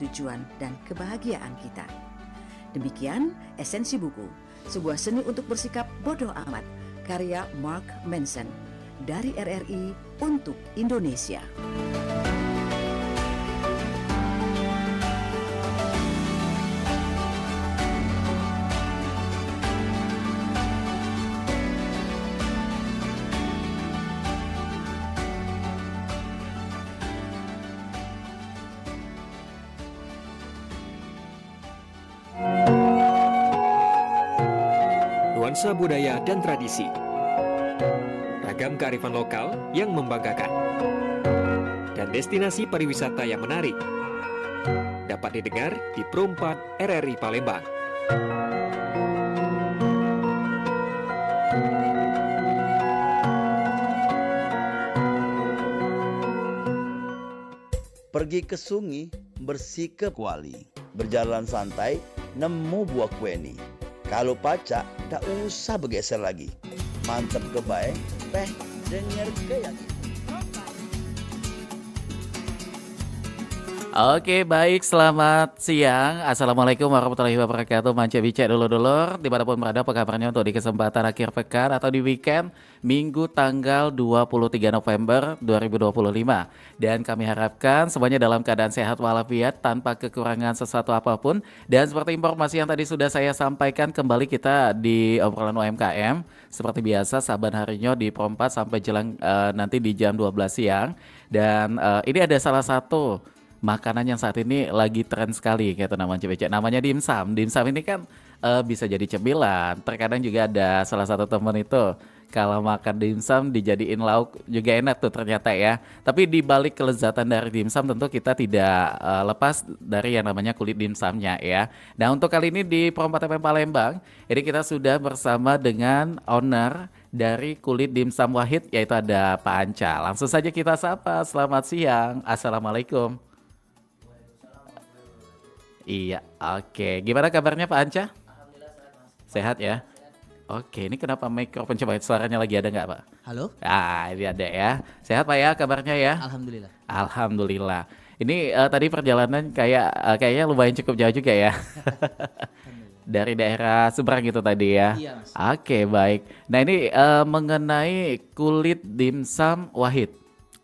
tujuan dan kebahagiaan kita. Demikian Esensi Buku, sebuah seni untuk bersikap bodoh amat, karya Mark Manson, dari RRI untuk Indonesia. Nuansa budaya dan tradisi, ragam kearifan lokal yang membanggakan, dan destinasi pariwisata yang menarik dapat didengar di Pro 4 RRI Palembang. Pergi ke sungai, bersih ke kuali, berjalan santai, nemu buah kueni. Kalau pacak, tak usah bergeser lagi. Mantap ke baik, dengar ke yang ini. Oke, baik, selamat siang. Assalamualaikum warahmatullahi wabarakatuh. Manca Bica dulur-dulur, dimanapun berada, apa kabarnya untuk di kesempatan akhir pekan atau di weekend Minggu tanggal 23 November 2025. Dan kami harapkan semuanya dalam keadaan sehat walafiat tanpa kekurangan sesuatu apapun. Dan seperti informasi yang tadi sudah saya sampaikan, kembali kita di obrolan UMKM seperti biasa saban harinya di Pro 4 sampai jelang nanti di jam 12 siang. Dan ini ada salah satu makanan yang saat ini lagi tren sekali kayak namanya dimsum. Dimsum ini kan bisa jadi cemilan. Terkadang juga ada salah satu teman itu kalau makan dimsum dijadiin lauk juga enak tuh ternyata ya. Tapi di balik kelezatan dari dimsum tentu kita tidak lepas dari yang namanya kulit dimsumnya ya. Nah, untuk kali ini di Pro 4 FM Palembang, ini kita sudah bersama dengan owner dari Kulit Dimsum Wahid, yaitu ada Pak Anca. Langsung saja kita sapa. Selamat siang. Assalamualaikum. Iya, oke. Gimana kabarnya Pak Anca? Alhamdulillah sehat, Mas. Sehat ya? Oke, ini kenapa mikrofon coba suaranya lagi ada nggak Pak? Halo? Ini ada ya. Sehat Pak ya kabarnya ya? Alhamdulillah. Alhamdulillah. Ini tadi perjalanan kayaknya lumayan cukup jauh juga ya. Dari daerah seberang gitu tadi ya? Iya, Mas. Oke, baik. Nah, ini mengenai Kulit Dimsum Wahid.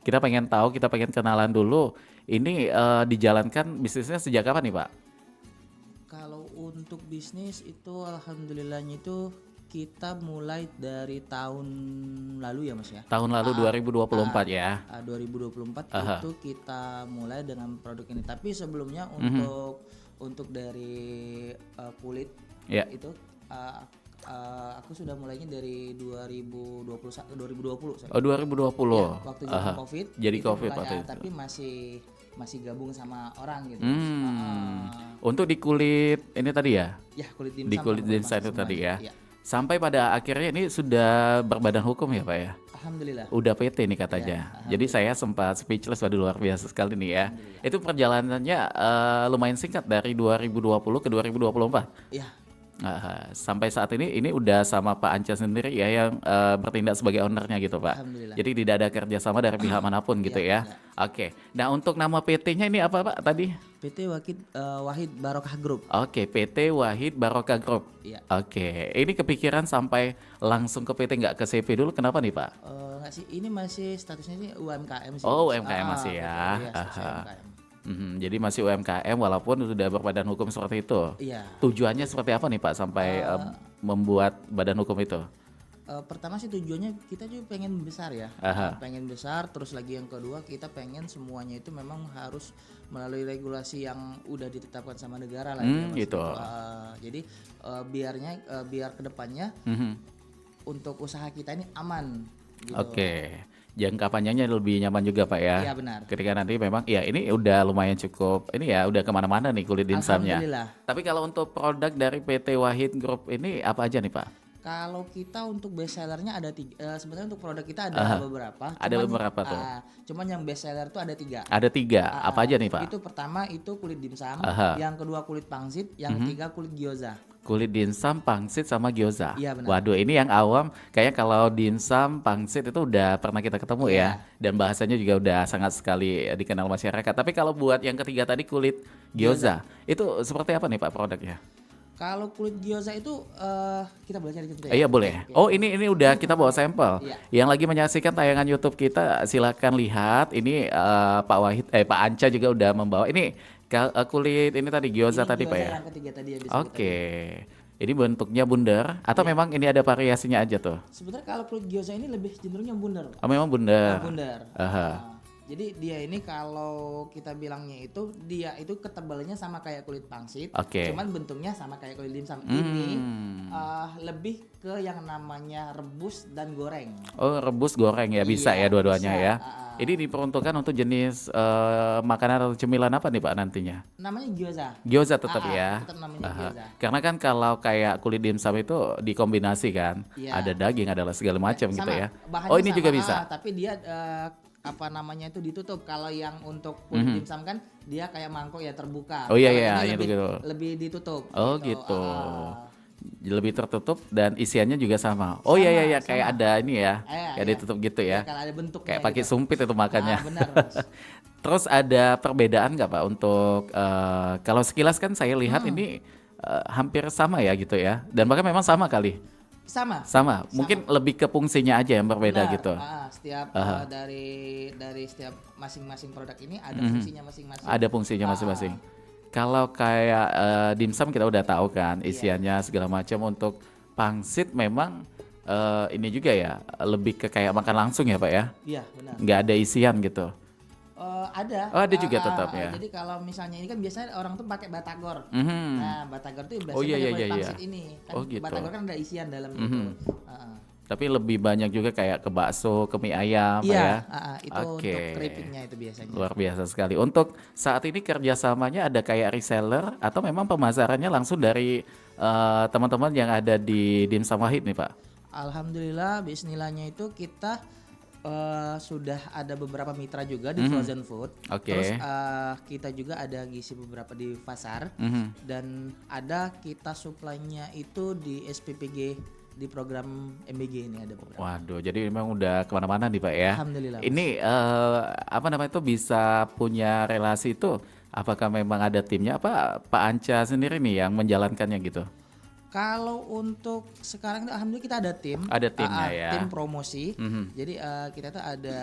Kita pengen tahu, kita pengen kenalan dulu. Ini dijalankan bisnisnya sejak kapan nih Pak? Kalau untuk bisnis itu alhamdulillahnya itu kita mulai dari tahun lalu ya Mas ya. Tahun lalu 2024 ya. 2024 Aha. itu kita mulai dengan produk ini. Tapi sebelumnya untuk dari kulit Ya. itu aku sudah mulainya dari 2021 2020 saya. Oh 2020. Ya, waktu zaman Covid. Jadi itu Covid mulai, waktu itu. tapi masih gabung sama orang gitu. Untuk di kulit ini tadi ya? Ya kulit dimsum. Di kulit sama dimsum itu semuanya. tadi ya. Iya. Sampai pada akhirnya ini sudah berbadan hukum ya Pak ya? Alhamdulillah. Udah PT nih katanya. Jadi saya sempat speechless, waduh luar biasa sekali nih ya. Itu perjalanannya lumayan singkat dari 2020 ke 2024. Ya, Sampai saat ini udah sama Pak Anca sendiri ya yang bertindak sebagai ownernya gitu Pak. Alhamdulillah. Jadi tidak ada kerjasama dari pihak manapun gitu ya. Oke. Nah, untuk nama PT-nya ini apa Pak tadi? PT Wahid Barokah Group. Oke, PT Wahid Barokah Group. Iya. Oke, ini kepikiran sampai langsung ke PT nggak ke CV dulu, kenapa nih Pak? Nggak sih, ini masih statusnya sih UMKM sih. Oh, Mas. UMKM masih ya. Iya, status Aha. UMKM. Jadi masih UMKM walaupun sudah berbadan hukum seperti itu. Iya. Tujuannya seperti apa nih Pak sampai membuat badan hukum itu? Pertama sih tujuannya kita juga pengen besar ya. Aha. Pengen besar, terus lagi yang kedua kita pengen semuanya itu memang harus melalui regulasi yang udah ditetapkan sama negara lah ya, Mas. Gitu. Jadi biar kedepannya untuk usaha kita ini aman gitu. Oke. Jangka panjangnya lebih nyaman juga Pak ya. Iya, benar. Ketika nanti memang ya ini udah lumayan cukup ini ya udah kemana-mana nih kulit dimsumnya. Alhamdulillah. Tapi kalau untuk produk dari PT Wahid Group ini apa aja nih Pak? Kalau kita untuk best sellernya ada tiga, sebenarnya untuk produk kita ada beberapa. Ada beberapa tuh. Cuman yang best seller tuh ada 3. Ada 3. Apa aja nih Pak? Itu pertama itu kulit dimsum, Aha. yang kedua kulit pangsit, yang ketiga kulit gyoza. Kulit dimsum, pangsit, sama gyoza. Iya, benar. Waduh, ini yang awam. Kayaknya kalau dimsum, pangsit itu udah pernah kita ketemu ya. Dan bahasanya juga udah sangat sekali dikenal masyarakat. Tapi kalau buat yang ketiga tadi kulit gyoza, itu seperti apa nih Pak produknya? Kalau kulit gyoza itu kita boleh cari gitu ya? Iya boleh. Oke. Oh ini udah kita bawa sampel. Iya. Yang lagi menyaksikan tayangan YouTube kita silakan lihat. Ini Pak Anca juga udah membawa. Ini kulit ini tadi gyoza Ini tadi Pak gyoza ya. yang ketiga tadi yang disebut Oke. tadi. Ini bentuknya bundar atau memang ini ada variasinya aja tuh? Sebenarnya kalau kulit gyoza ini lebih cenderungnya bundar. Oh memang bundar. Bundar. Aha. Jadi dia ini kalau kita bilangnya itu dia itu ketebalannya sama kayak kulit pangsit, Oke. cuman bentuknya sama kayak kulit dimsum. Hmm. Ini lebih ke yang namanya rebus dan goreng. Oh rebus goreng ya bisa Iya, ya dua-duanya bisa. ya. Ini diperuntukkan untuk jenis makanan atau cemilan apa nih Pak nantinya? Namanya gyoza. Gyoza tetap ya. Tetap namanya Aha. gyoza. Karena kan kalau kayak kulit dimsum itu dikombinasi kan, Iya. ada daging, ada segala macam gitu Sama, ya. bahannya Oh ini sama, juga bisa. tapi dia apa namanya itu ditutup. Kalau yang untuk kulit dimsum kan dia kayak mangkok ya terbuka. Oh iya, Kalau iya, ini iya, lebih, gitu. lebih ditutup. Oh gitu. Ah. Lebih tertutup dan isiannya juga sama. Oh iya iya iya kayak sama. ada ini ya. Iya, Kayak iya. ditutup gitu Ya, ya. kalau ada bentuknya Kayak pakai gitu. sumpit itu makannya. Benar, Mas. Terus ada perbedaan nggak Pak untuk kalau sekilas kan saya lihat ini hampir sama ya gitu ya. Dan bahkan memang sama kali. Sama. Mungkin lebih ke fungsinya aja yang berbeda Benar. gitu. Setiap dari setiap masing-masing produk ini ada Mhm. fungsinya masing-masing. Ada fungsinya masing-masing. Kalau kayak dimsum kita udah tahu kan isiannya segala macam. Untuk pangsit memang ini juga ya lebih ke kayak makan langsung ya Pak ya. Iya, benar. Nggak ada isian gitu. Ada. Oh, ada juga tetap ya. Jadi kalau misalnya ini kan biasanya orang tuh pakai batagor. Mhm. Nah, batagor tuh biasanya Oh, iya, pakai iya, kulit iya, pangsit iya. ini. Kan Oh, gitu. batagor kan ada isian dalamnya Mhm. itu. Tapi lebih banyak juga kayak ke bakso, ke mie ayam Pak Iya, ya. itu Oke. untuk keripiknya itu biasanya. Luar biasa sekali. Untuk saat ini kerjasamanya ada kayak reseller atau memang pemasarannya langsung dari teman-teman yang ada di Dimsum Wahid nih Pak? Alhamdulillah, bismillahnya itu kita sudah ada beberapa mitra juga di frozen food. Oke. Terus kita juga ada ngisi beberapa di pasar dan ada kita suplainya itu di SPPG di program MBG ini ada beberapa. Waduh, jadi memang udah kemana-mana nih Pak ya. Alhamdulillah. Ini apa namanya itu bisa punya relasi itu? Apakah memang ada timnya? Apa Pak Anca sendiri nih yang menjalankannya gitu? Kalau untuk sekarang itu alhamdulillah kita ada tim. Ada timnya ya. Tim promosi. Mhm. Jadi kita tuh ada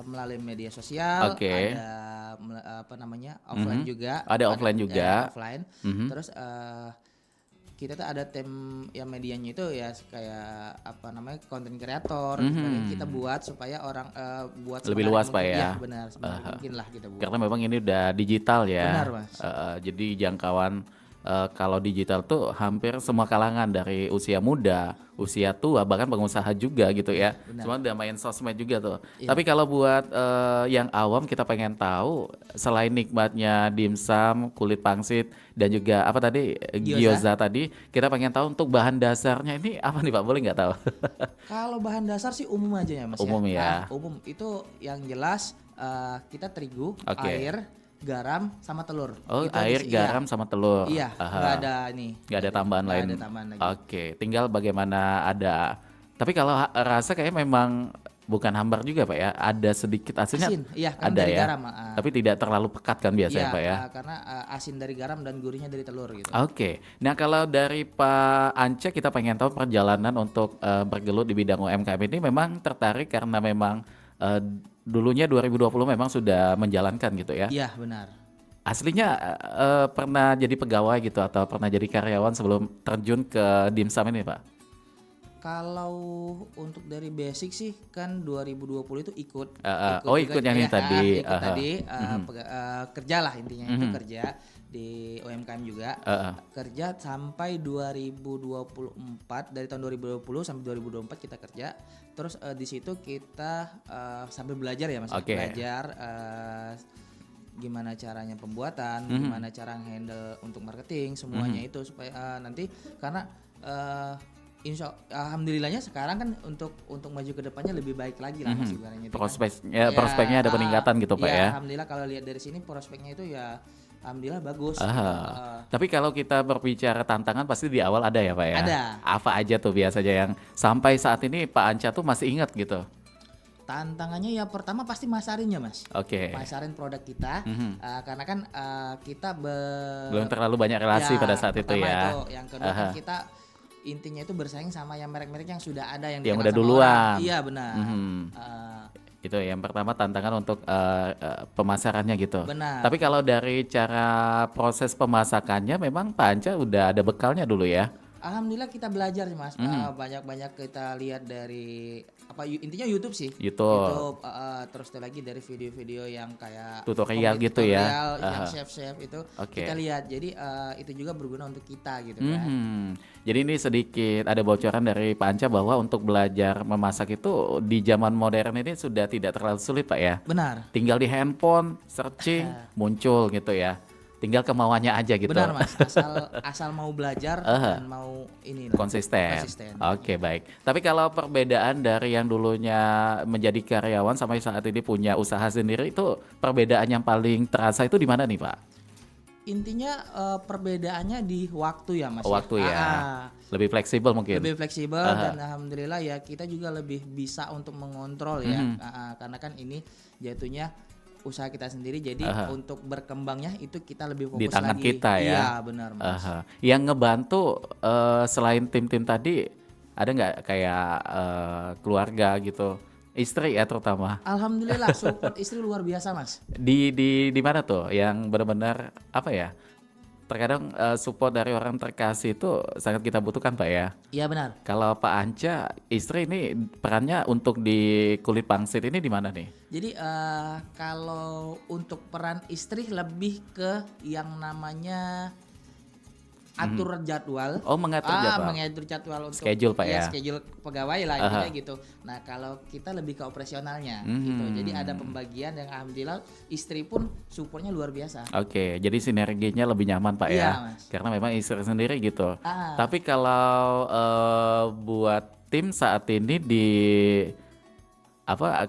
melalui media sosial, Oke. ada apa namanya offline juga. Ada offline juga. Offline. Mhm. Terus kita tuh ada tim yang medianya itu ya kayak apa namanya konten kreator. Sebagainya kita buat supaya orang buat Lebih semenarik luas, Pak, mungkin. ya? Iya, benar, semenarik mungkin lah kita buat. Karena memang ini udah digital ya. Benar, Mas. Jadi jangkauan kalau digital tuh hampir semua kalangan dari usia muda, usia tua, bahkan pengusaha juga gitu ya. Cuma udah main sosmed juga tuh. Iya. Tapi kalau buat yang awam kita pengen tahu selain nikmatnya dimsum, kulit pangsit dan juga apa tadi gyoza tadi, kita pengen tahu untuk bahan dasarnya ini apa nih Pak? Boleh nggak tahu? Kalau bahan dasar sih umum aja ya Mas. Umum ya. Umum itu yang jelas kita terigu, Oke. air, garam sama telur. Oh, Itu air, aja sih. garam sama telur. Iya, Aha. nggak ada ini. Nggak ada tambahan Nggak lain. ada tambahan lagi. Oke, tinggal bagaimana ada. Tapi kalau rasa kayaknya memang bukan hambar juga Pak ya. Ada sedikit asinnya. Asin, iya kan ada dari ya. garam. Tapi tidak terlalu pekat kan biasanya Iya, Pak ya. karena asin dari garam dan gurihnya dari telur gitu. Oke, nah kalau dari Pak Ance kita pengen tahu perjalanan untuk bergelut di bidang UMKM ini memang tertarik karena memang dulunya 2020 memang sudah menjalankan gitu ya. Iya, benar. Aslinya pernah jadi pegawai gitu atau pernah jadi karyawan sebelum terjun ke dimsum ini Pak? Kalau untuk dari basic sih kan 2020 itu ikut. Oh, juga ikut yang ini ya, tadi. ikut Aha. tadi kerja lah intinya itu kerja di UMKM juga. Kerja sampai 2024, dari tahun 2020 sampai 2024 kita kerja. Terus di situ kita sambil belajar ya Mas. Oke. Belajar gimana caranya pembuatan, gimana cara handle untuk marketing, semuanya itu supaya nanti karena Alhamdulillahnya sekarang kan untuk maju ke depannya lebih baik lagi lah Mas ibaratnya itu kan. Prospeknya ada peningkatan gitu Pak ya. Alhamdulillah kalau lihat dari sini prospeknya itu ya alhamdulillah bagus. Tapi kalau kita berbicara tantangan pasti di awal ada ya Pak ya. Ada. Apa aja tuh biasanya yang sampai saat ini Pak Anca tuh masih ingat gitu? Tantangannya ya pertama pasti masarinnya Mas. Oke. Masarin produk kita karena kan kita belum terlalu banyak relasi pada saat itu pertama ya. Itu. Yang kedua kan kita intinya itu bersaing sama yang merek-merek yang sudah ada yang udah dikenal sama duluan. orang. Iya benar. Itu yang pertama tantangan untuk pemasarannya gitu. Benar. Tapi kalau dari cara proses pemasakannya memang Pak Anca udah ada bekalnya dulu ya. Alhamdulillah kita belajar sih Mas. Banyak-banyak kita lihat dari intinya YouTube sih. YouTube. Terus lagi dari video-video yang kayak Tutorial gitu ya. Yang chef-chef itu kita lihat. Jadi itu juga berguna untuk kita gitu kan. Jadi ini sedikit ada bocoran dari Pak Anca bahwa untuk belajar memasak itu di zaman modern ini sudah tidak terlalu sulit Pak ya. Benar. Tinggal di handphone, searching, muncul gitu ya. Tinggal kemauannya aja gitu. Benar Mas, asal mau belajar dan mau ini konsisten. Oke, baik. Tapi kalau perbedaan dari yang dulunya menjadi karyawan sampai saat ini punya usaha sendiri itu perbedaan yang paling terasa itu di mana nih Pak? Intinya perbedaannya di waktu ya Mas. Waktu ya. Lebih fleksibel mungkin. Lebih fleksibel dan alhamdulillah ya kita juga lebih bisa untuk mengontrol ya. Karena kan ini jatuhnya usaha kita sendiri, jadi untuk berkembangnya itu kita lebih fokus di tangan lagi. kita ya. Iya benar Mas. Yang ngebantu selain tim-tim tadi ada nggak kayak keluarga gitu, istri ya terutama? Alhamdulillah support istri luar biasa Mas. Di mana tuh yang benar-benar apa ya? Terkadang support dari orang terkasih itu sangat kita butuhkan Pak ya. Iya benar. Kalau Pak Anca, istri ini perannya untuk di kulit pangsit ini di mana nih? Jadi kalau untuk peran istri lebih ke yang namanya atur jadwal. Oh, mengatur jadwal. Mengatur jadwal untuk schedule Pak ya. Schedule pegawai lah intinya gitu. Nah, kalau kita lebih ke operasionalnya gitu. Jadi ada pembagian yang alhamdulillah istri pun supportnya luar biasa. Oke, jadi sinerginya lebih nyaman Pak Iya, ya. Mas. Karena memang istri sendiri gitu. Tapi kalau buat tim saat ini di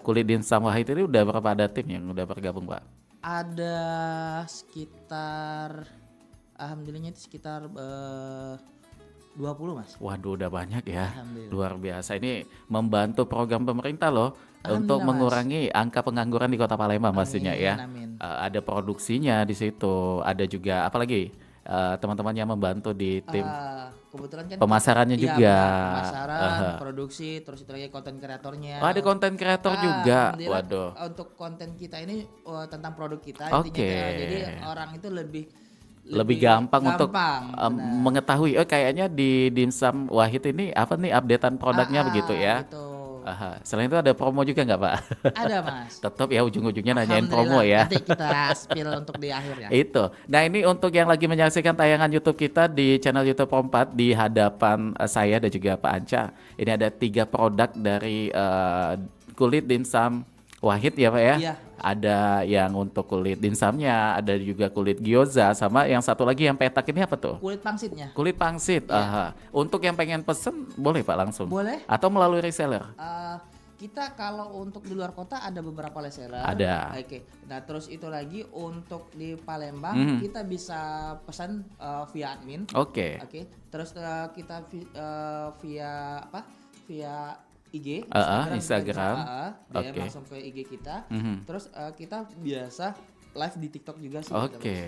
kulit dimsum Wahid ini udah berapa ada tim yang udah bergabung Pak? Ada sekitar alhamdulillahnya itu sekitar 20 Mas. Waduh udah banyak ya. Alhamdulillah. Luar biasa. Ini membantu program pemerintah loh untuk mengurangi angka pengangguran di Kota Palembang pastinya ya. Amin. Ada produksinya di situ. Ada juga apalagi teman-teman yang membantu di tim kebetulan kan pemasarannya juga. Pemasaran, produksi, terus itu lagi konten kreatornya. Oh, ada konten kreator juga. Alhamdulillah, Waduh. Untuk konten kita ini tentang produk kita Oke. intinya. Jadi orang itu lebih gampang untuk benar. mengetahui kayaknya di Dimsum Wahid ini apa nih updatean produknya begitu ya. Gitu. Selain itu ada promo juga nggak Pak? Ada Mas. Tetap ya ujung-ujungnya nanyain promo ya. Nanti kita spill untuk di akhir ya. Itu. Nah ini untuk yang lagi menyaksikan tayangan YouTube kita di channel YouTube Pompat di hadapan saya dan juga Pak Anca. Ini ada 3 produk dari kulit dimsum Wahid ya Pak ya. Iya. Ada yang untuk kulit dimsumnya, ada juga kulit gyoza, sama yang satu lagi yang petak ini apa tuh? Kulit pangsitnya. Kulit pangsit. Untuk yang pengen pesen boleh Pak langsung? Boleh. Atau melalui reseller? Kita kalau untuk di luar kota ada beberapa reseller. Ada. Oke. Nah terus itu lagi untuk di Palembang kita bisa pesan via admin. Oke. Terus kita via via IG, Instagram. DM langsung ke IG kita. Terus kita biasa live di TikTok juga sih. Oke.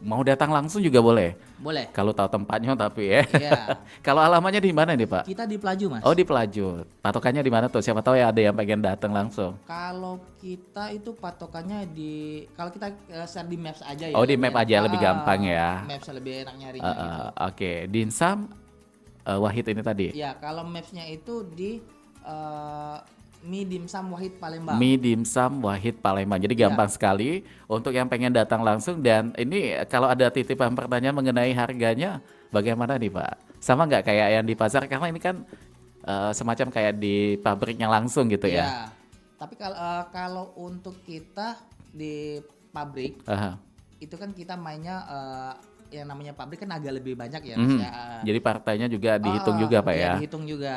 Mau datang langsung juga boleh? Boleh. Kalau tahu tempatnya tapi ya. Iya. Kalau alamatnya di mana nih Pak? Kita di Pelaju Mas. Oh di Pelaju. Patokannya di mana tuh? Siapa tahu ya ada yang pengen datang langsung. Kalau kita itu patokannya kalau kita share di Maps aja ya. Oh di map aja lebih gampang ya. Maps lebih enak nyarinya gitu. Oke. Dimsum Wahid ini tadi. Ya kalau Mapsnya itu di Mi Dimsum Wahid Palembang. Mi Dimsum Wahid Palembang. Jadi gampang sekali untuk yang pengen datang langsung. Dan ini kalau ada titipan pertanyaan mengenai harganya, bagaimana nih Pak? Sama nggak kayak yang di pasar? Karena ini kan semacam kayak di pabriknya langsung gitu ya. Iya. Tapi kalau untuk kita di pabrik itu kan kita mainnya yang namanya pabrik kan agak lebih banyak ya Mas ya. Jadi partainya juga dihitung juga Pak ya? Dihitung juga.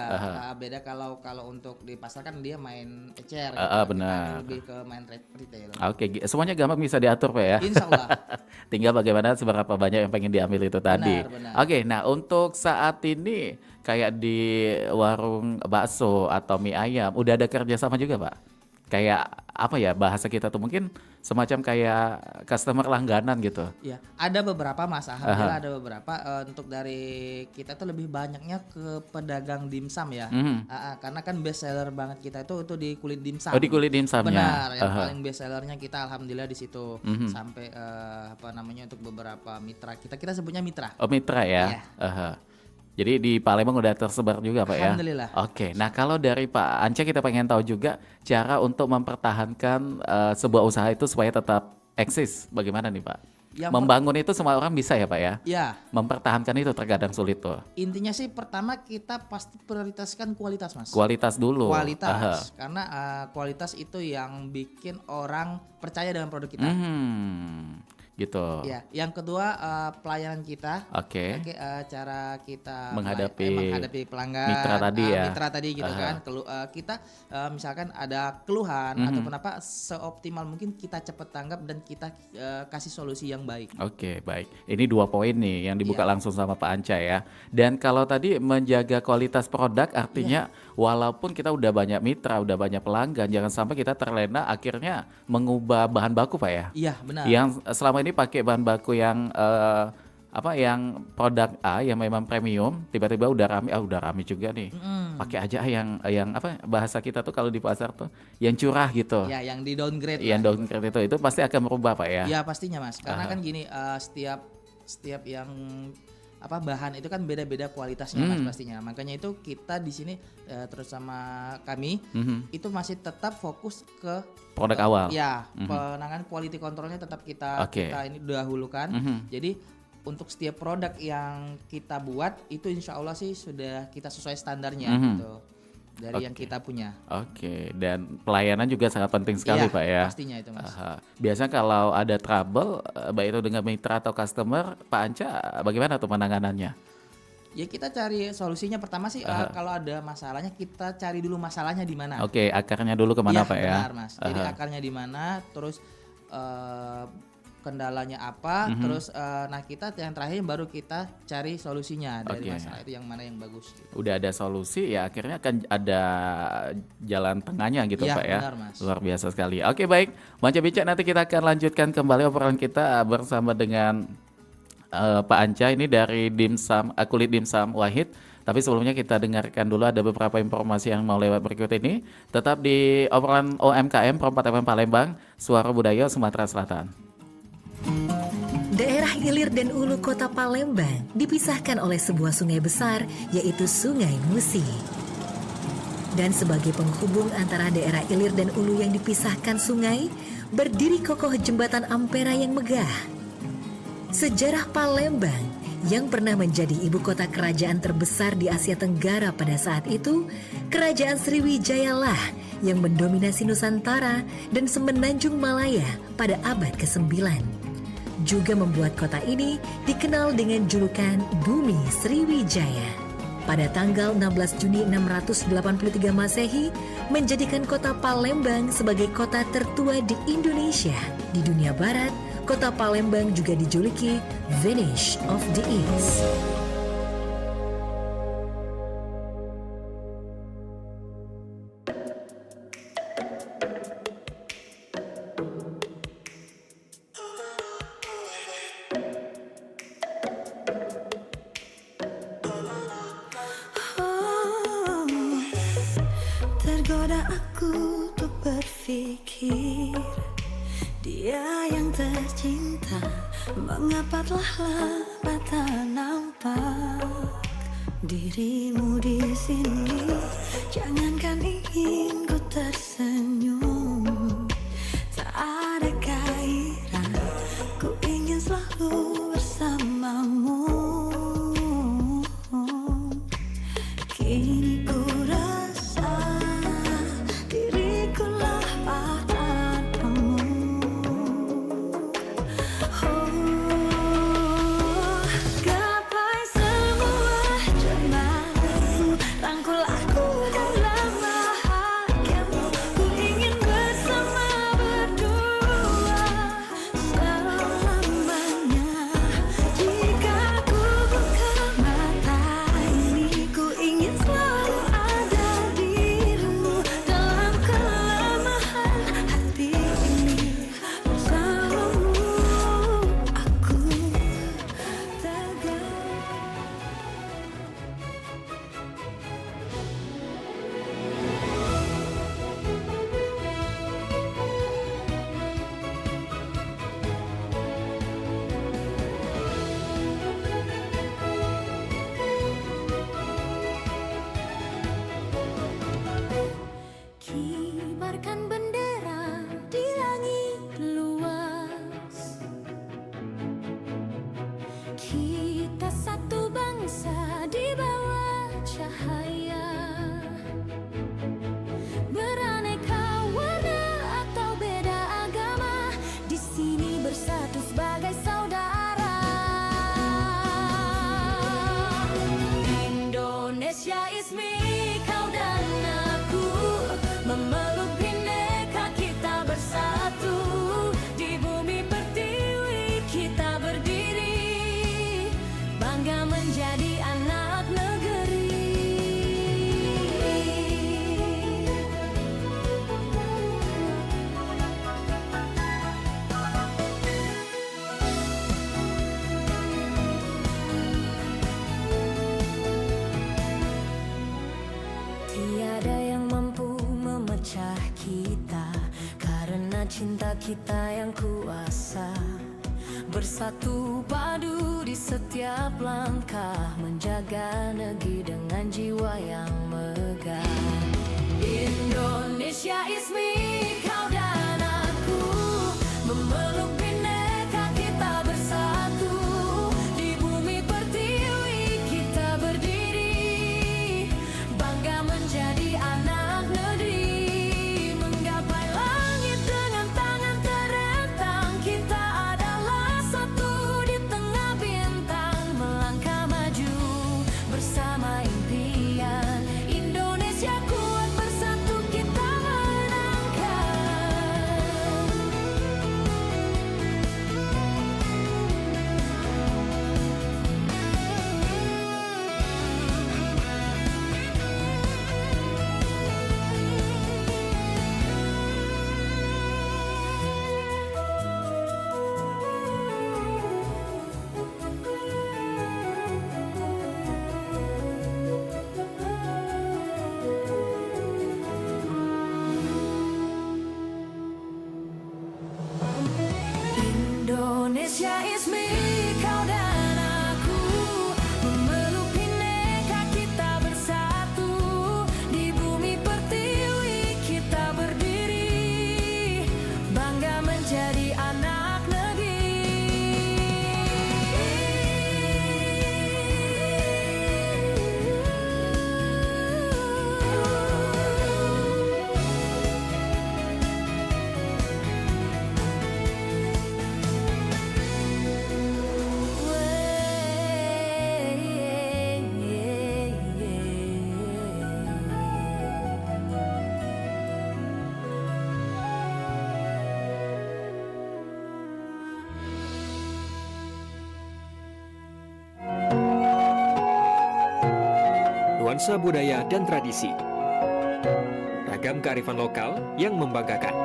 Beda kalau untuk di pasar kan dia main ecer. Benar. Kita lebih ke main retail. Oke, semuanya gampang bisa diatur Pak ya? Insya Allah. Tinggal bagaimana seberapa banyak yang pengen diambil itu tadi. Benar. Oke, nah untuk saat ini kayak di warung bakso atau mie ayam, udah ada kerjasama juga Pak? Kayak apa ya bahasa kita tuh mungkin semacam kayak customer langganan gitu. Ya, ada beberapa Mas, alhamdulillah ada beberapa. Untuk dari kita tuh lebih banyaknya ke pedagang dimsum ya. Karena kan best seller banget kita itu di kulit dimsum. Oh, di kulit dimsumnya. Benar, yang paling best sellernya kita alhamdulillah di situ. Sampai untuk beberapa mitra kita sebutnya mitra. Oh, mitra ya. Iya. Jadi di Palembang udah tersebar juga Pak ya? Alhamdulillah. Oke, nah kalau dari Pak Anca kita pengen tahu juga cara untuk mempertahankan sebuah usaha itu supaya tetap eksis. Bagaimana nih Pak? Membangun itu semua orang bisa ya Pak ya? Ya. Mempertahankan itu terkadang sulit tuh. Intinya sih pertama kita pasti prioritaskan kualitas Mas. Kualitas dulu. Kualitas. Karena kualitas itu yang bikin orang percaya dengan produk kita. Gitu. Ya, yang kedua pelayanan kita. Oke. Cara kita menghadapi pelanggan, mitra tadi ya. Mitra tadi gitu kan. Kita misalkan ada keluhan ataupun apa, seoptimal mungkin kita cepat tanggap dan kita kasih solusi yang baik. Oke, baik. Ini 2 poin nih yang dibuka langsung sama Pak Anca ya. Dan kalau tadi menjaga kualitas produk artinya walaupun kita udah banyak mitra, udah banyak pelanggan, jangan sampai kita terlena akhirnya mengubah bahan baku Pak ya. Iya, benar. Yang selama ini pakai bahan baku yang yang produk A yang memang premium, tiba-tiba udah rame juga nih. Pakai aja yang bahasa kita tuh kalau di pasar tuh yang curah gitu. Ya, yang di downgrade. Yang downgrade itu pasti akan merubah Pak ya. Ya, pastinya Mas. Karena kan gini, setiap yang bahan itu kan beda-beda kualitasnya Mas pastinya. Makanya itu kita di sini terus sama kami itu masih tetap fokus ke produk awal. Ya, penanganan quality controlnya tetap kita ini dahulukan. Jadi untuk setiap produk yang kita buat itu insya Allah sih sudah kita sesuai standarnya gitu dari yang kita punya. Oke, dan pelayanan juga sangat penting sekali Pak ya. Pastinya itu Mas. Biasanya kalau ada trouble baik itu dengan mitra atau customer, Pak Anca bagaimana tuh penanganannya? Ya kita cari solusinya pertama sih kalau ada masalahnya kita cari dulu masalahnya di mana. Oke, akarnya dulu kemana Pak ya? Benar Mas. Jadi akarnya di mana, terus kendalanya apa, terus kita yang terakhir baru kita cari solusinya dari masalah itu yang mana yang bagus gitu. Udah ada solusi ya akhirnya akan ada jalan tengahnya gitu Pak ya. Benar, Mas. Luar biasa sekali. Oke, baik, Manca Bicara nanti kita akan lanjutkan kembali obrolan kita bersama dengan Pak Anca ini dari dimsum kulit dimsum Wahid. Tapi sebelumnya kita dengarkan dulu ada beberapa informasi yang mau lewat berikut ini. Tetap di obrolan OMKM Pro 4 FM Palembang, Suara Budaya Sumatera Selatan. Daerah Ilir dan Ulu Kota Palembang dipisahkan oleh sebuah sungai besar, yaitu Sungai Musi. Dan sebagai penghubung antara daerah Ilir dan Ulu yang dipisahkan sungai, berdiri kokoh jembatan Ampera yang megah. Sejarah Palembang yang pernah menjadi ibu kota kerajaan terbesar di Asia Tenggara pada saat itu, Kerajaan Sriwijaya lah yang mendominasi Nusantara dan Semenanjung Malaya pada abad ke-9. Juga membuat kota ini dikenal dengan julukan Bumi Sriwijaya. Pada tanggal 16 Juni 683 Masehi, menjadikan kota Palembang sebagai kota tertua di Indonesia. Di dunia barat, kota Palembang juga dijuluki Venice of the East. Tergoda aku untuk berpikir, dia yang tercinta, mengapa telah lama tak nampak dirimu di sini? Jangankan ingin ku tersenyum, tak ada gairah, ku ingin selalu bersamamu. Kini ku rasa diriku lah padamu. Kita satu bangsa di bawah cahaya, beraneka warna atau beda agama, di sini bersatu sebagai saudara. Indonesia is me, kau dan aku, memeluk bineka kita bersatu, di bumi pertiwi kita berdiri, bangga menjadi anak negeri. Tiada yang mampu memecah kita, karena cinta kita yang kuasa. Bersatu padu di setiap langkah, menjaga negeri dengan jiwa yang megah. Indonesia is me, kau dan aku, memeluk bineka kita bersatu, di bumi pertiwi kita berdiri, bangga menjadi anak negeri, menggapai langit dengan tangan terentang. Kita adalah satu di tengah bintang, melangkah maju bersama impian. Indonesia kuat, bersatu kita menangkan. Indonesia is me, kau dan aku, memeluk bineka kita bersatu, di bumi pertiwi kita berdiri, bangga menjadi anak negeri. Nuansa budaya dan tradisi, ragam kearifan lokal yang membanggakan,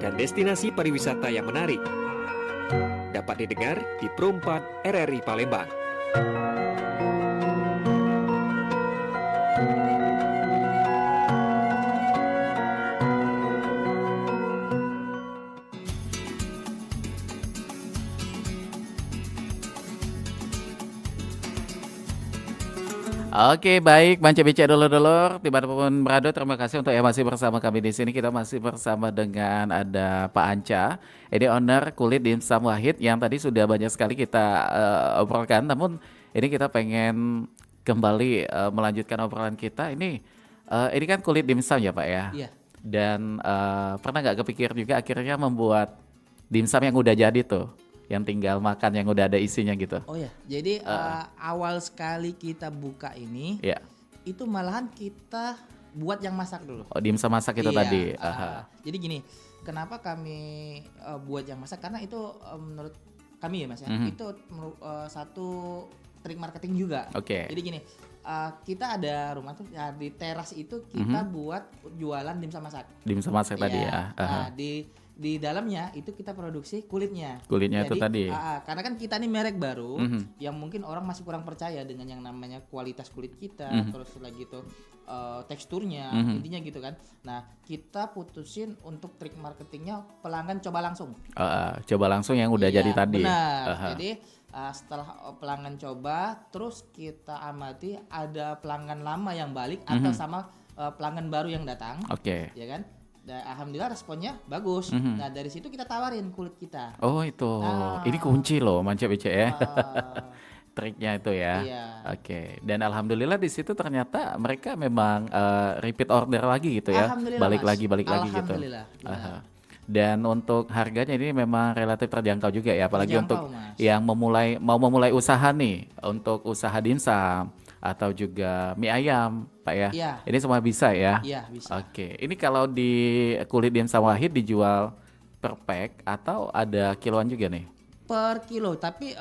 dan destinasi pariwisata yang menarik dapat didengar di Pro 4 RRI Palembang. Oke, baik, Manca Bica dulur-dulur, dimanapun berada, terima kasih untuk yang masih bersama kami di sini. Kita masih bersama dengan ada Pak Anca, ini owner kulit dimsum Wahid yang tadi sudah banyak sekali kita obrolkan. Namun ini kita pengen kembali melanjutkan obrolan kita. Ini kan kulit dimsum ya Pak ya? Iya. Dan pernah nggak kepikir juga akhirnya membuat dimsum yang udah jadi tuh? Yang tinggal makan yang udah ada isinya gitu. Oh ya, jadi awal sekali kita buka ini, Iya. itu malahan kita buat yang masak dulu. Oh, dimsum masak itu Iya, tadi. Jadi gini, kenapa kami buat yang masak? Karena itu menurut kami ya Mas ya, itu satu trik marketing juga. Oke. Jadi gini, kita ada rumah tuh ya, di teras itu kita buat jualan dimsum masak. Dimsum masak tadi ya. Nah, di dalamnya itu kita produksi kulitnya. Kulitnya itu tadi. Karena kan kita ini merek baru yang mungkin orang masih kurang percaya dengan yang namanya kualitas kulit kita, terus lagi itu teksturnya, intinya gitu kan. Nah, kita putusin untuk trik marketingnya pelanggan coba langsung. Coba langsung yang udah jadi tadi. Benar. Jadi setelah pelanggan coba, terus kita amati ada pelanggan lama yang balik atau sama pelanggan baru yang datang. Oke. Ya kan? Alhamdulillah responnya bagus. Nah dari situ kita tawarin kulit kita. Oh itu, ini kunci loh Manca BC ya. Triknya itu ya. Iya. Oke. Dan alhamdulillah di situ ternyata mereka memang repeat order lagi gitu ya. Alhamdulillah, Balik Mas. lagi gitu. Alhamdulillah, benar. Aha. Dan untuk harganya ini memang relatif terjangkau juga ya, apalagi Terjangkau, untuk Mas. yang mau memulai usaha nih, untuk usaha dimsum atau juga mie ayam, Pak ya. Iya. Ini semua bisa ya. Iya bisa. Oke. Ini kalau di kulit dimsum Wahid dijual per pack atau ada kiloan juga nih? Per kilo, tapi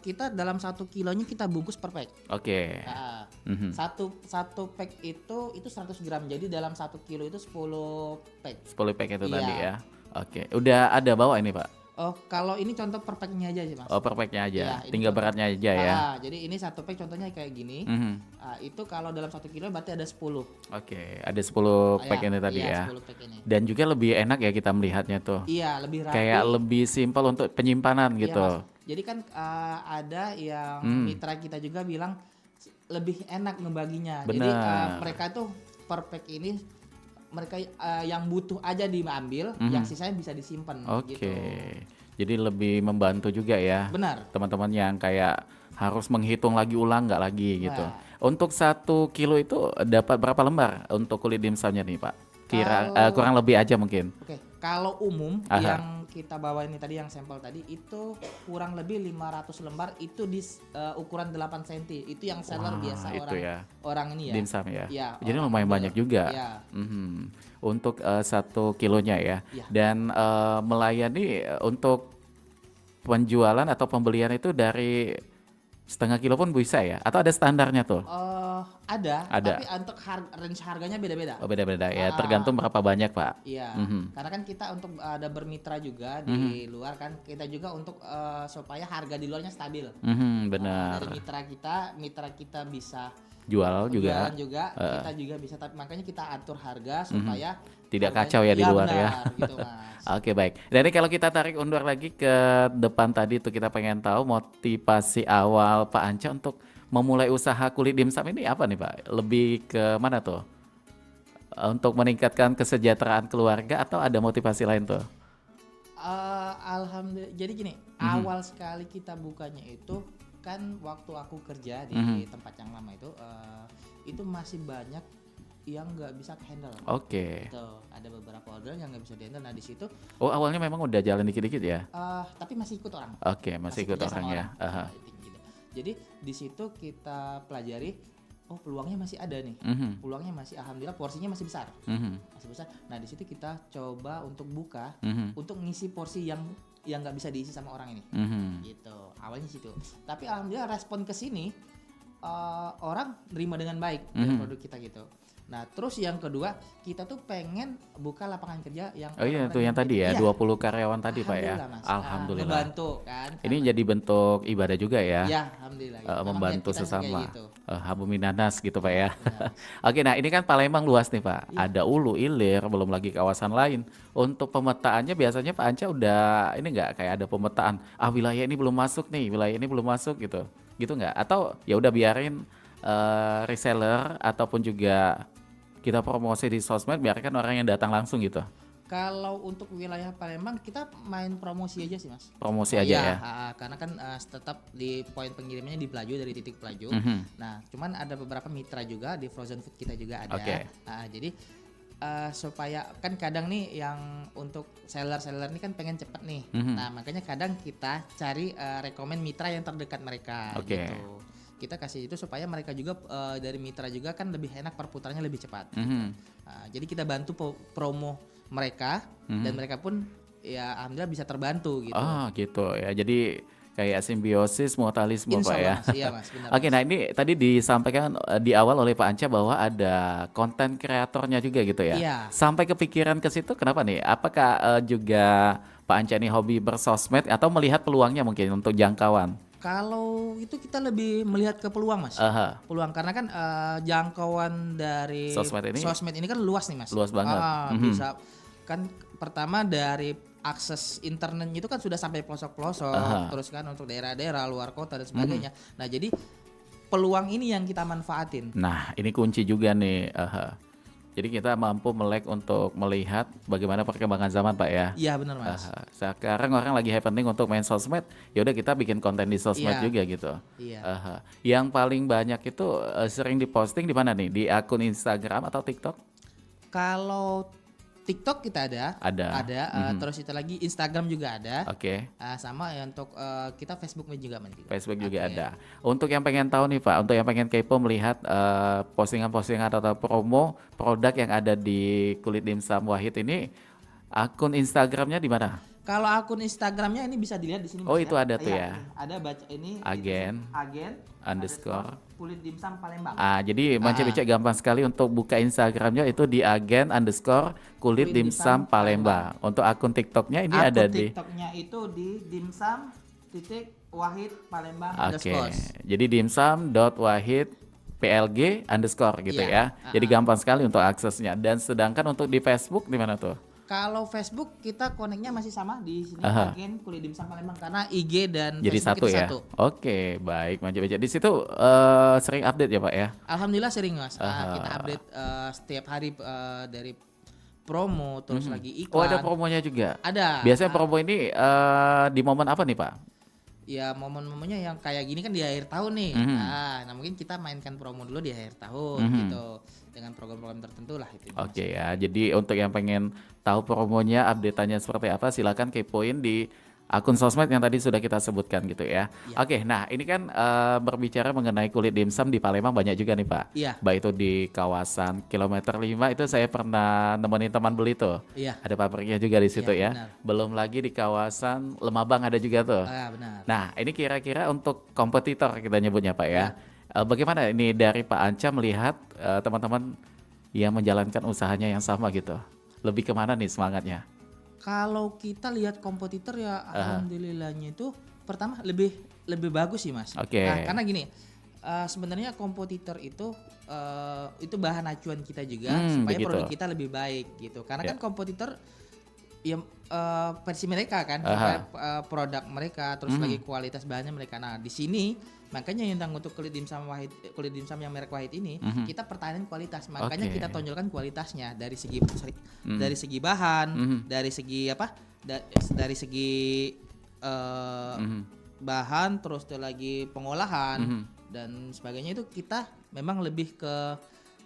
kita dalam 1 kilonya kita bungkus per pack. Oke. Nah, Mhm. satu pack itu 100 gram. Jadi dalam 1 kilo itu 10 pack. 10 pack itu Iya. tadi ya. Oke. Udah ada bawa ini, Pak? Oh, kalau ini contoh per packnya aja sih, Mas. Oh, per packnya aja. Iya, ini Tinggal contoh. beratnya aja ya. Jadi ini 1 pack contohnya kayak gini. Mhm. Itu kalau dalam 1 kilo berarti ada 10. Oke, ada 10 pack ini tadi ya. 10 pack ini. Dan juga lebih enak ya kita melihatnya tuh. Iya, lebih rapi. Kayak lebih simpel untuk penyimpanan Iya, gitu. Mas. Jadi kan ada yang mitra kita juga bilang lebih enak ngebaginya. Jadi Benar. mereka tuh per pack ini mereka yang butuh aja diambil, yang sisanya bisa disimpan Oke. gitu. Jadi lebih membantu juga ya. Benar. Teman-teman yang kayak harus menghitung lagi ulang nggak lagi gitu. Nah. Untuk 1 kilo itu dapat berapa lembar untuk kulit dimsumnya nih, Pak? Kalau- Kurang lebih aja mungkin. Oke, kalau umum Aha. yang kita bawa ini tadi yang sampel tadi itu kurang lebih 500 lembar itu di ukuran 8 cm. Itu yang seller Wah, biasa itu orang ya. orang ini ya. Dimsum ya. Iya, Jadi orang lumayan Bogor. banyak juga. Iya. Mhm. Untuk 1 kilonya ya. Iya. Dan melayani untuk penjualan atau pembelian itu dari setengah kilo pun bisa ya? Atau ada standarnya tuh? Ada, Ada. tapi untuk range harganya beda-beda. Oh, beda-beda ya. Ah. Tergantung berapa banyak, Pak. Iya, Mhm. karena kan kita untuk ada bermitra juga di luar kan, kita juga untuk supaya harga di luarnya stabil. Mhm, benar. Dari mitra kita bisa Jual juga. jualan juga, kita juga bisa, tapi makanya kita atur harga supaya Tidak harganya- kacau ya di luar ya. benar, gitu, Mas. Oke, baik. Jadi kalau kita tarik undur lagi ke depan tadi tuh, kita pengen tahu motivasi awal Pak Anca untuk memulai usaha kulit dimsum ini apa nih, Pak? Lebih ke mana tuh? Untuk meningkatkan kesejahteraan keluarga atau ada motivasi lain tuh? Alhamdulillah. Jadi gini, awal sekali kita bukanya itu kan waktu aku kerja di tempat yang lama itu masih banyak yang nggak bisa handle. Oke. Tuh, ada beberapa order yang nggak bisa handle. Nah di situ, Oh, awalnya memang udah jalan dikit-dikit ya? tapi masih ikut orang. Oke, masih ikut kerja sama orang ya. Aha. Gitu. Jadi di situ kita pelajari, oh peluangnya masih ada nih. Mhm, Peluangnya masih, alhamdulillah porsinya masih besar. mhm, Masih besar. Nah di situ kita coba untuk buka, mhm, untuk ngisi porsi yang nggak bisa diisi sama orang ini. mhm. Gitu, awalnya situ. Tapi alhamdulillah respon ke sini orang nerima dengan baik dari produk kita gitu. Nah terus yang kedua, kita tuh pengen buka lapangan kerja yang Oh iya, orang-orang tuh yang tadi ya, iya. 20 karyawan tadi, Pak ya. Alhamdulillah, Mas. Alhamdulillah. Membantu kan. Ini jadi bentuk ibadah juga ya. Ya, alhamdulillah. Gitu. Memang Membantu niat kita sih kayak sesama. gitu. Habuminanas gitu, Pak ya. Benar. Oke, nah ini kan Palembang luas nih, Pak. Iya. Ada Ulu, Ilir, belum lagi kawasan lain. Untuk pemetaannya biasanya Pak Anca udah ini nggak kayak ada pemetaan, wilayah ini belum masuk nih, wilayah ini belum masuk gitu. Gitu nggak? Atau ya udah biarin reseller ataupun juga kita promosi di sosmed, biarkan orang yang datang langsung gitu. Kalau untuk wilayah Palembang kita main promosi aja sih, Mas. Promosi aja Iya, ya. karena kan tetap di poin pengirimannya di Pelaju, dari titik Pelaju. Mhm. Nah, cuman ada beberapa mitra juga di frozen food kita juga ada. Oke. Jadi supaya kan kadang nih yang untuk seller-seller ini kan pengen cepet nih. Mhm. Nah, makanya kadang kita cari rekomen mitra yang terdekat mereka Oke. gitu. Kita kasih itu supaya mereka juga dari mitra juga kan lebih enak, perputarannya lebih cepat. Mhm. Jadi kita bantu promo mereka dan mereka pun ya alhamdulillah bisa terbantu gitu. Oh gitu ya. Jadi kayak simbiosis mutualisme, Insya Pak ya. Allah, Mas. Iya, Mas, benar. Oke, Mas. nah ini tadi disampaikan di awal oleh Pak Anca bahwa ada konten kreatornya juga gitu ya. Iya. Sampai kepikiran ke situ kenapa nih? Apakah juga Pak Anca ini hobi bersosmed atau melihat peluangnya mungkin untuk jangkauan? Kalau itu kita lebih melihat ke peluang, Mas. Aha. Peluang karena kan jangkauan dari Sosmed ini kan luas nih, Mas. luas banget. Mhm. Bisa kan pertama dari akses internetnya itu kan sudah sampai pelosok-pelosok, Aha. terus kan untuk daerah-daerah luar kota dan sebagainya. Nah, jadi peluang ini yang kita manfaatin. Nah, ini kunci juga nih. Aha. Jadi kita mampu melek untuk melihat bagaimana perkembangan zaman Pak ya. Iya benar Mas. Sekarang orang lagi happening untuk main sosmed, ya udah kita bikin konten di sosmed Iya. juga gitu. Iya. Yang paling banyak itu sering diposting di mana nih? Di akun Instagram atau TikTok? Kalau TikTok kita ada. Terus itu lagi Instagram juga ada. Oke. Sama ya untuk kita Facebook juga Mas. Facebook juga Akunnya. ada. Untuk yang pengen tahu nih Pak, untuk yang pengen kepo melihat postingan-postingan atau promo produk yang ada di Kulit Dimsum Wahid ini, akun Instagramnya di mana? Kalau akun Instagramnya ini bisa dilihat di sini Mas. Oh, itu ada tuh Iya, ya. Ada baca ini Agen underscore. Kulit Dimsum Palembang. Jadi Manca Bicek gampang sekali untuk buka Instagramnya itu di agen underscore Kulit Dimsum Palembang. Untuk akun TikToknya ini Akun ada di. TikToknya itu di dimsum titik Wahid Palembang Oke, underscore. jadi dimsum.wahid PLG underscore gitu Iya, ya. Jadi gampang sekali untuk aksesnya. Dan sedangkan untuk di Facebook di mana tuh? Kalau Facebook kita koneknya masih sama di sini agen Kulit Dimsum Palembang karena IG dan Jadi Facebook satu kita ya. satu. Oke, baik Manca Bicek. Di situ sering update ya Pak ya. Alhamdulillah sering Mas. Kita update setiap hari dari promo terus lagi iklan. Oh, ada promonya juga. Ada. Biasanya promo ini di momen apa nih Pak? Ya momen-momennya yang kayak gini kan di akhir tahun nih. Nah mungkin kita mainkan promo dulu di akhir tahun gitu dengan program-program tertentu lah itu. Oke ya, jadi untuk yang pengen tahu promonya, update-nya seperti apa, silakan kepoin di akun sosmed yang tadi sudah kita sebutkan gitu ya. Oke, nah ini kan berbicara mengenai kulit dimsum di Palembang banyak juga nih Pak. Iya. Baik itu di kawasan kilometer 5 itu saya pernah nemenin teman beli tuh. Iya. Ada pabriknya juga di situ ya. Benar. Belum lagi di kawasan Lemabang ada juga tuh. Benar. Nah, ini kira-kira untuk kompetitor kita nyebutnya Pak ya. Bagaimana ini dari Pak Anca melihat teman-teman yang menjalankan usahanya yang sama gitu? Lebih kemana nih semangatnya? Kalau kita lihat kompetitor ya alhamdulillahnya itu pertama lebih bagus sih Mas. Oke. Nah, karena gini sebenarnya kompetitor itu bahan acuan kita juga supaya begitu. produk kita lebih baik gitu. Karena kan kompetitor ya versi mereka kan, produk mereka terus lagi kualitas bahannya mereka. Nah di sini makanya yang untuk kulit dimsum yang merek Wahid ini kita pertahanan kualitas. Makanya kita tonjolkan kualitasnya dari segi bahan, dari segi dari segi bahan, terus lagi pengolahan dan sebagainya itu kita memang lebih ke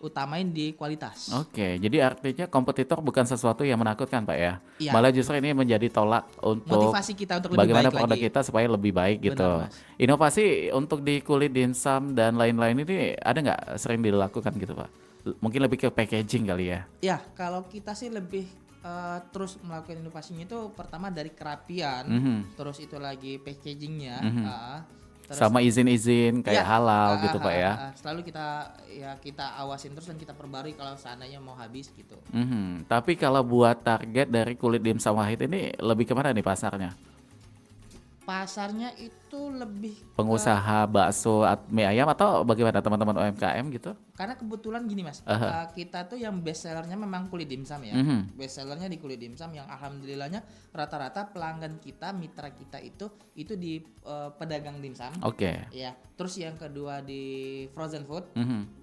utamain di kualitas. Oke, jadi artinya kompetitor bukan sesuatu yang menakutkan Pak ya? Iya. Malah justru ini menjadi tolak untuk Motivasi kita untuk lebih bagaimana baik produk lagi. kita supaya lebih baik gitu. Benar, Mas. Inovasi untuk di kulit dimsum dan lain-lain ini ada nggak sering dilakukan gitu Pak? Mungkin lebih ke packaging kali ya? Ya, kalau kita sih lebih terus melakukan inovasinya itu pertama dari kerapian, terus itu lagi packagingnya, terus Sama izin-izin kayak Ya, halal gitu Pak ya? selalu kita awasin terus dan kita perbarui kalau seandainya mau habis gitu. Tapi kalau buat target dari kulit dimsum Wahid ini lebih kemana nih pasarnya? Pasarnya itu lebih Pengusaha bakso mie ayam atau bagaimana teman-teman UMKM gitu? karena kebetulan gini Mas, kita tuh yang best sellernya memang kulit dimsum ya. Best sellernya di kulit dimsum yang alhamdulillahnya rata-rata pelanggan kita, mitra kita itu di pedagang dimsum. Oke. Ya, terus yang kedua di frozen food,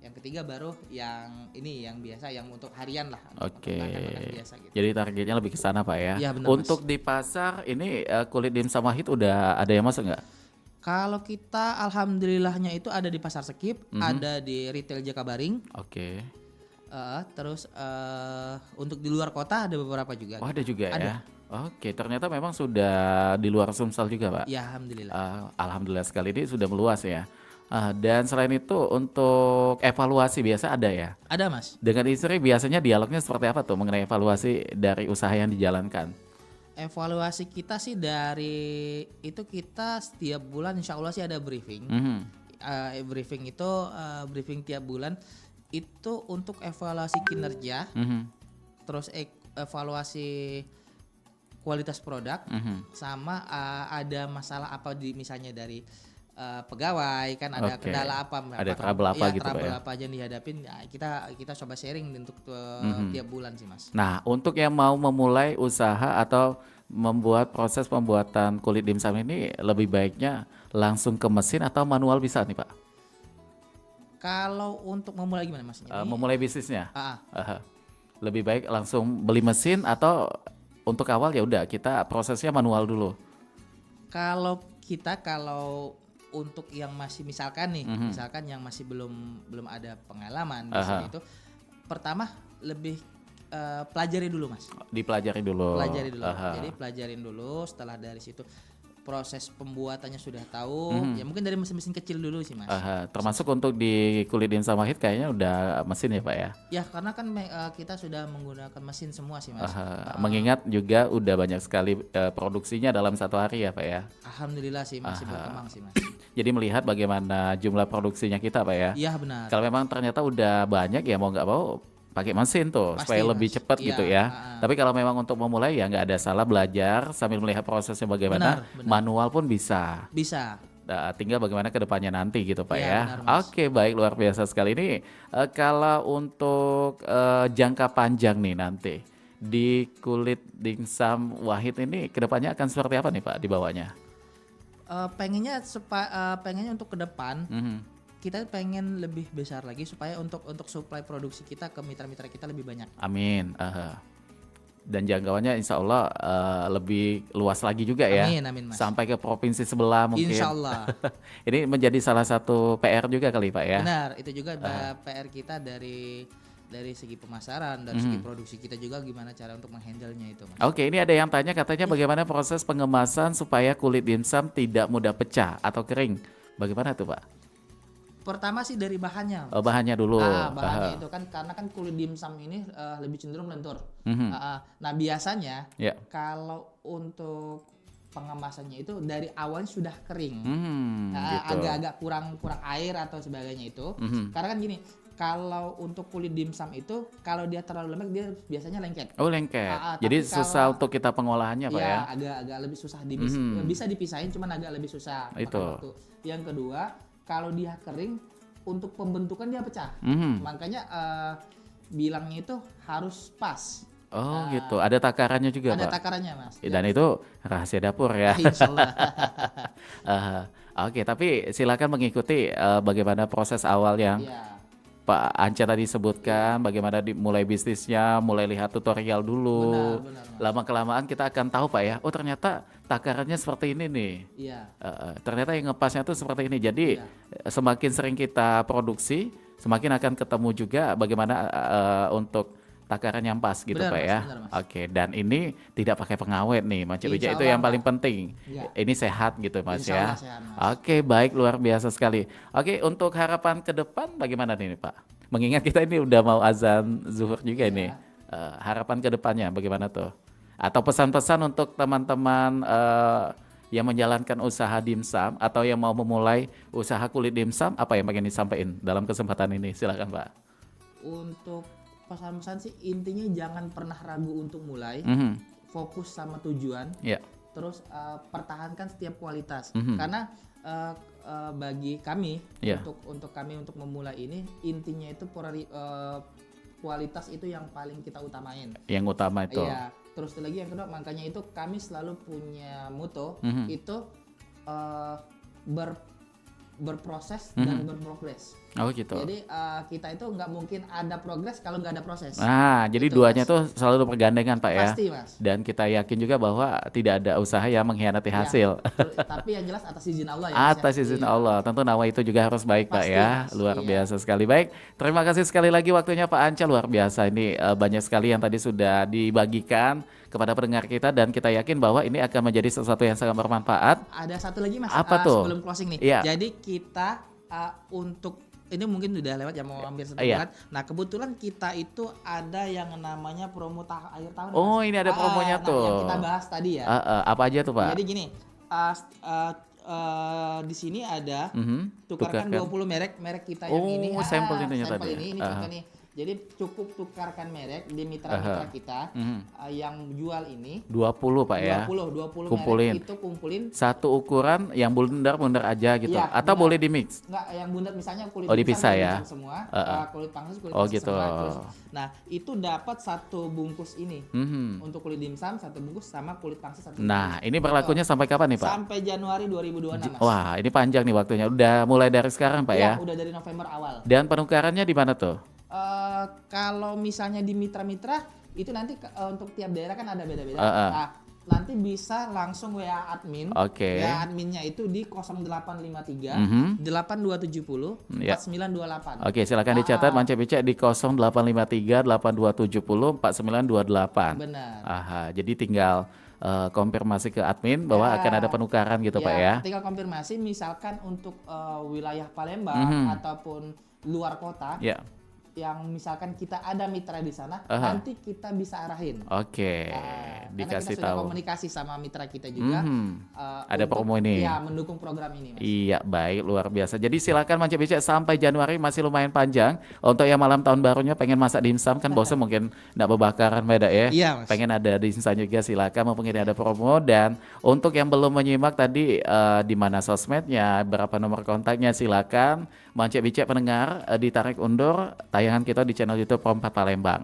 yang ketiga baru yang ini yang biasa yang untuk harian lah. untuk Oke. makan biasa gitu. Jadi targetnya lebih ke sana Pak ya. Iya, benar, Untuk di pasar ini kulit dimsum Wahid udah ada yang masuk nggak? Kalau kita alhamdulillahnya itu ada di Pasar Sekip, ada di retail Jakabaring, Oke. terus untuk di luar kota ada beberapa juga. Oh ada juga Ada. ya. Oke, ternyata memang sudah di luar Sumsel juga Pak. Ya alhamdulillah. Alhamdulillah sekali ini sudah meluas ya. Dan selain itu untuk evaluasi biasa ada ya. Ada Mas. Dengan istri biasanya dialognya seperti apa tuh mengenai evaluasi dari usaha yang dijalankan? Evaluasi kita sih dari itu kita setiap bulan insya Allah sih ada briefing. Briefing itu briefing tiap bulan itu untuk evaluasi kinerja, terus evaluasi kualitas produk, sama ada masalah apa misalnya dari pegawai kan ada Oke. kendala apa, Ada trouble apa gitu, Pak, trouble ya? apa aja yang dihadapin. Ya, kita coba sharing untuk tiap bulan sih Mas. Nah, untuk yang mau memulai usaha atau membuat proses pembuatan kulit dimsum ini lebih baiknya langsung ke mesin atau manual bisa nih Pak? Kalau untuk memulai gimana Mas? Ini, Memulai bisnisnya? ah, Aha. Lebih baik langsung beli mesin atau untuk awal ya udah kita prosesnya manual dulu. Kalau untuk yang masih misalkan yang masih belum ada pengalaman di Aha. sini itu, pertama lebih pelajari dulu Mas. Dipelajari dulu. Pelajari dulu. Aha. Jadi pelajarin dulu, setelah dari situ proses pembuatannya sudah tahu, ya mungkin dari mesin-mesin kecil dulu sih Mas. Aha. Termasuk untuk di kulit dimsum Wahid kayaknya udah mesin ya Pak ya. Ya karena kan kita sudah menggunakan mesin semua sih Mas. Aha. Mengingat juga udah banyak sekali produksinya dalam satu hari ya Pak ya. Alhamdulillah sih masih berkembang sih Mas. Jadi melihat bagaimana jumlah produksinya kita Pak ya. Iya benar. Kalau memang ternyata udah banyak ya mau nggak mau pakai mesin tuh Pasti, supaya lebih Mas. cepat Iya, gitu ya. Tapi kalau memang untuk memulai ya nggak ada salah belajar sambil melihat prosesnya bagaimana. Benar. Manual pun bisa. Bisa. Nah, tinggal bagaimana kedepannya nanti gitu Pak Iya, ya. benar, Mas. Oke baik luar biasa sekali ini. Kalau untuk jangka panjang nih nanti di kulit dimsum Wahid ini kedepannya akan seperti apa nih Pak dibawanya? Pengennya untuk ke depan kita pengen lebih besar lagi supaya untuk supply produksi kita ke mitra-mitra kita lebih banyak. Amin. Dan jangkauannya insya Allah lebih luas lagi juga ya. Amin Mas. Sampai ke provinsi sebelah mungkin. Insya Allah. Ini menjadi salah satu PR juga kali Pak ya. Benar, itu juga PR kita dari segi pemasaran, dari segi produksi kita juga gimana cara untuk menghandle-nya itu Mas. Oke, ini ada yang tanya katanya bagaimana proses pengemasan supaya kulit dimsum tidak mudah pecah atau kering. Bagaimana tuh Pak? Pertama sih dari bahannya. Oh, bahannya dulu. Bahannya itu kan karena kan kulit dimsum ini lebih cenderung lentur. Nah biasanya Ya. kalau untuk pengemasannya itu dari awal sudah kering, Gitu. agak-agak kurang air atau sebagainya itu. Karena kan gini, kalau untuk kulit dimsum itu kalau dia terlalu lembek dia biasanya lengket. Oh lengket. Tapi Jadi susah kalau- untuk kita pengolahannya Pak ya. agak lebih susah bisa dipisahin, cuman agak lebih susah. makan Itu. waktu. Yang kedua, kalau dia kering untuk pembentukan dia pecah. Makanya bilangnya itu harus pas. Oh gitu. Ada takarannya juga Ada Pak. takarannya Mas. Dan itu rahasia dapur ya. Insya Allah. Oke, tapi silakan mengikuti bagaimana proses awal yang Iya. Pak Anca tadi sebutkan, bagaimana mulai bisnisnya, mulai lihat tutorial dulu. Benar, Mas. Lama-kelamaan kita akan tahu Pak ya, oh ternyata takarannya seperti ini nih. Iya. Ternyata yang ngepasnya tuh seperti ini. Jadi semakin sering kita produksi, semakin akan ketemu juga bagaimana untuk takaran yang pas gitu Benar, Pak Mas, ya. benar, Mas. Oke, dan ini tidak pakai pengawet nih, Mas Insya Bija, itu Allah, yang paling Pak. penting. Iya. Ini sehat gitu Mas Insya ya. Allah sehat, Mas. Oke, baik, luar biasa sekali. Oke, untuk harapan ke depan bagaimana nih Pak? Mengingat kita ini udah mau azan zuhur juga ini. Harapan ke depannya bagaimana tuh? Atau pesan-pesan untuk teman-teman yang menjalankan usaha dimsum atau yang mau memulai usaha kulit dimsum, apa yang pengen disampaikan dalam kesempatan ini? Silakan Pak. Untuk pesan-pesan sih intinya jangan pernah ragu untuk mulai. Fokus sama tujuan. Ya. Terus pertahankan setiap kualitas. Karena bagi kami Iya. untuk kami untuk memulai ini intinya itu kualitas itu yang paling kita utamain. Yang utama itu. Iya. Terus lagi yang kedua makanya itu kami selalu punya moto itu berproses dan berprogres. Oh gitu. Jadi kita itu nggak mungkin ada progres kalau nggak ada proses. Nah, jadi Gitu, duanya Mas. tuh selalu bergandengan Pak ya. Pasti Mas. Dan kita yakin juga bahwa tidak ada usaha yang mengkhianati hasil. Tapi yang jelas atas izin Allah ya. Atas izin Allah, tentu nawa itu juga harus baik Pak Pasti, ya. Mas. Luar Iya. biasa sekali. Baik, terima kasih sekali lagi waktunya Pak Anca, luar biasa. Ini banyak sekali yang tadi sudah dibagikan kepada pendengar kita dan kita yakin bahwa ini akan menjadi sesuatu yang sangat bermanfaat. Ada satu lagi Mas. Apa tuh? Sebelum closing nih. Iya. Jadi kita untuk ini mungkin udah lewat ya mau hampir 1 Iya. bulan. Nah kebetulan kita itu ada yang namanya promo akhir tahun. Oh, Mas. ini ada promonya Nah, tuh. yang kita bahas tadi ya. Apa aja tuh Pak? Jadi gini, di sini ada Tukarkan. tukarkan 20 merek kita yang Oh, ini. sampel ininya sampel tadi. ini contoh nih. Jadi cukup tukarkan merek di mitra-mitra kita yang jual ini. 20 Pak ya. 20 Kumpulin. merek itu kumpulin. Satu ukuran yang bundar aja gitu. Iya, Atau benar. boleh di mix? Enggak, yang bundar misalnya kulit Oh, dimsum, dipisah kulit ya? dimsum semua, kulit pangsit, kulit Oh, pangsit gitu. semua. Terus, nah, itu dapat satu bungkus ini. Untuk kulit dimsum satu bungkus sama kulit pangsit satu Nah, bungkus. ini berlakunya sampai kapan nih Pak? Sampai Januari 2026, Mas. Wah, ini panjang nih waktunya. Udah mulai dari sekarang Pak ya. Udah dari November awal. Dan penukarannya di mana tuh? kalau misalnya di mitra-mitra itu nanti untuk tiap daerah kan ada beda-beda. Nah, nanti bisa langsung WA admin. WA adminnya itu di 0853 8270 4928. Oke, silakan dicatat Manca Bica di 0853 8270 4928. Benar. Jadi tinggal konfirmasi ke admin bahwa akan ada penukaran gitu Pak ya. Tinggal konfirmasi misalkan untuk wilayah Palembang ataupun luar kota. Yang misalkan kita ada mitra di sana, nanti kita bisa arahin. Dikasih kita sudah tahu. komunikasi sama mitra kita juga. Ada promo ini. Ya, mendukung program ini, Mas. Iya, baik, luar biasa. Jadi silakan Manca Bica sampai Januari masih lumayan panjang. Untuk yang malam tahun barunya pengen masak dimsum kan bosnya mungkin enggak berbakaran beda ya. Iya, Mas. Pengen ada dimsum juga silakan, mumpung ini ada promo. Dan untuk yang belum menyimak tadi di mana sosmednya, berapa nomor kontaknya, silakan Manca Bica pendengar ditarik undur tayangan kita di channel YouTube Prom 4 Palembang.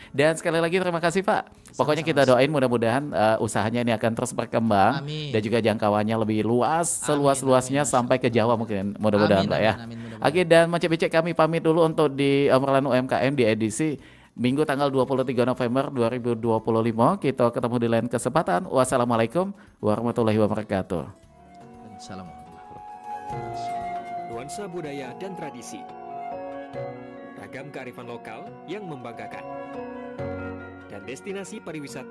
Dan sekali lagi terima kasih Pak. Pokoknya kita doain mudah-mudahan usahanya ini akan terus berkembang. Amin. Dan juga jangkauannya lebih luas, seluas-luasnya sampai ke Jawa mungkin mudah-mudahan Pak ya. Dan Manca Bica kami pamit dulu untuk di obrolan UMKM di edisi Minggu tanggal 23 November 2025. Kita ketemu di lain kesempatan. Wassalamualaikum warahmatullahi wabarakatuh. Nuansa budaya dan tradisi, ragam kearifan lokal yang membanggakan, dan destinasi pariwisata